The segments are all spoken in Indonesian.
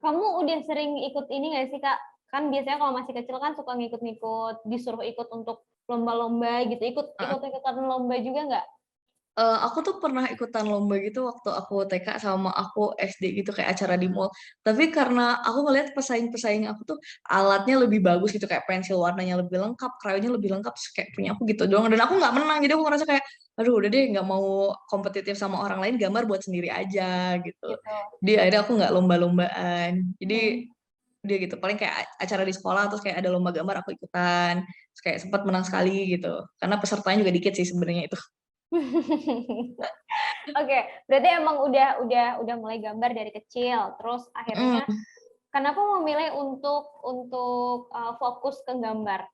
Kamu udah sering ikut ini nggak sih, Kak? Kan biasanya kalau masih kecil kan suka ngikut-ngikut, disuruh ikut untuk lomba-lomba gitu. Ikut-ikutan lomba juga nggak? Aku tuh pernah ikutan lomba gitu waktu aku TK sama aku SD gitu kayak acara di mall. Tapi karena aku ngeliat pesaing-pesaing aku tuh alatnya lebih bagus gitu kayak pensil warnanya lebih lengkap, krayonnya lebih lengkap, terus kayak punya aku gitu doang. Dan aku nggak menang, jadi aku ngerasa kayak, aduh udah deh nggak mau kompetitif sama orang lain, gambar buat sendiri aja gitu. Gitu. Jadi akhirnya aku nggak lomba-lombaan. Jadi Hmm. dia gitu paling kayak acara di sekolah terus kayak ada lomba gambar aku ikutan, terus kayak sempat menang sekali gitu. Karena pesertanya juga dikit sih sebenarnya itu. Oke, berarti emang udah mulai gambar dari kecil, terus akhirnya Mm. kenapa memilih untuk fokus ke gambar?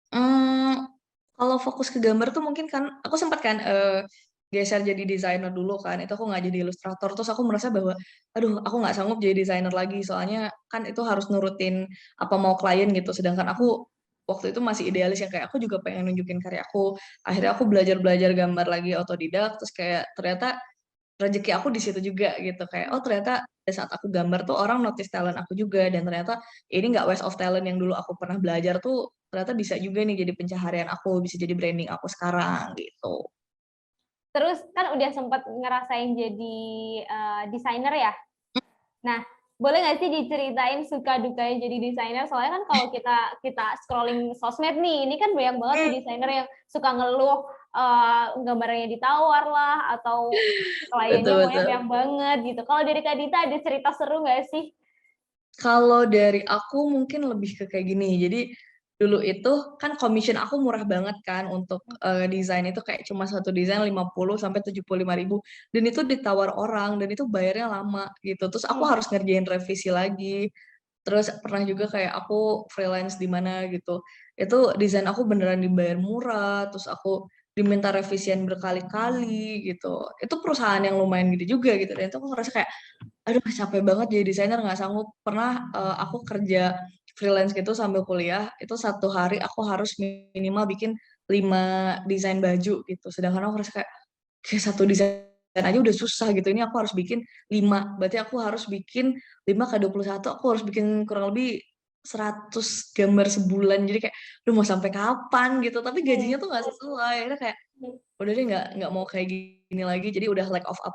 Hmm, kalau fokus ke gambar tuh mungkin kan aku sempat kan geser jadi desainer dulu kan itu aku nggak jadi ilustrator terus aku merasa bahwa aduh aku nggak sanggup jadi desainer lagi soalnya kan itu harus nurutin apa mau klien gitu sedangkan aku waktu itu masih idealis yang kayak aku juga pengen nunjukin karya aku akhirnya aku belajar belajar gambar lagi otodidak terus kayak ternyata rezeki aku di situ juga gitu kayak oh ternyata pada saat aku gambar tuh orang notice talent aku juga dan ternyata ini nggak waste of talent yang dulu aku pernah belajar tuh ternyata bisa juga nih jadi pencaharian aku bisa jadi branding aku sekarang gitu. Terus kan udah sempat ngerasain jadi desainer ya? Nah, boleh nggak sih diceritain suka dukanya jadi desainer? Soalnya kan kalau kita kita scrolling sosmed nih, ini kan banyak banget tuh desainer yang suka ngeluh gambarnya ditawar lah atau kliennya Betul pokoknya betul. banyak banget gitu. Kalau dari Kak Dita ada cerita seru nggak sih? Kalau dari aku mungkin lebih ke kayak gini. Jadi dulu itu kan commission aku murah banget kan untuk desain itu kayak cuma satu desain 50 sampai 75 ribu dan itu ditawar orang dan itu bayarnya lama gitu. Terus aku Hmm. harus ngerjain revisi lagi. Terus pernah juga kayak aku freelance di mana gitu. Itu desain aku beneran dibayar murah, terus aku diminta revisian berkali-kali gitu. Itu perusahaan yang lumayan gede juga gitu. Dan itu aku ngerasa kayak aduh capek banget jadi desainer nggak sanggup pernah aku kerja freelance gitu sambil kuliah itu satu hari aku harus minimal bikin 5 desain baju gitu sedangkan aku harus kayak satu desain aja udah susah gitu ini aku harus bikin 5 berarti aku harus bikin 5 kali 21 aku harus bikin kurang lebih 100 gambar sebulan jadi kayak lu mau sampai kapan gitu tapi gajinya Hmm. tuh nggak sesuai akhirnya kayak udah deh nggak mau kayak gini lagi jadi udah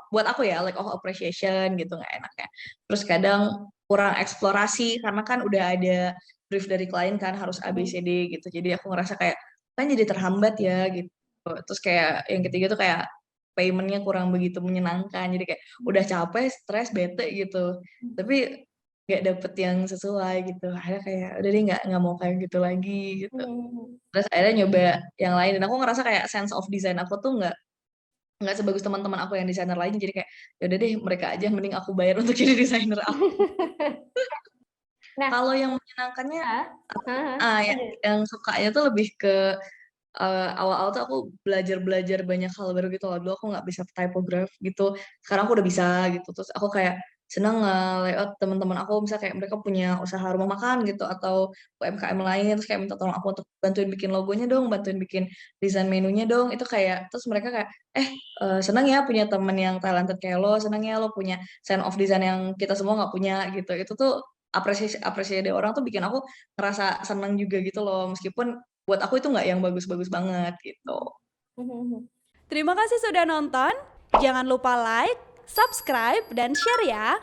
buat aku ya lack of appreciation gitu nggak enak ya terus kadang kurang eksplorasi karena kan udah ada brief dari klien kan harus ABCD gitu jadi aku ngerasa kayak kan jadi terhambat ya gitu terus kayak yang ketiga tuh kayak paymentnya kurang begitu menyenangkan jadi kayak udah capek stres bete gitu tapi nggak dapet yang sesuai gitu akhirnya kayak udah deh nggak mau kayak gitu lagi gitu Hmm. terus akhirnya nyoba yang lain dan aku ngerasa kayak sense of design aku tuh nggak sebagus teman-teman aku yang desainer lain jadi kayak ya udah deh mereka aja mending aku bayar untuk jadi desainer aku Nah, kalau yang menyenangkannya ah, ah, ya yang sukanya tuh lebih ke awal-awal tuh aku belajar banyak hal baru gitu loh dulu aku nggak bisa typograph gitu sekarang aku udah bisa gitu terus aku kayak seneng layout teman-teman aku bisa kayak mereka punya usaha rumah makan gitu atau UMKM lain terus kayak minta tolong aku untuk bantuin bikin logonya dong bantuin bikin desain menunya dong itu kayak terus mereka kayak eh seneng ya punya temen yang talented kayak lo seneng ya lo punya sense of design yang kita semua nggak punya gitu itu tuh apresiasi apresiasi dari orang tuh bikin aku ngerasa seneng juga gitu loh meskipun buat aku itu nggak yang bagus-bagus banget gitu. ah. Terima kasih sudah nonton. Jangan lupa like, subscribe, dan share ya.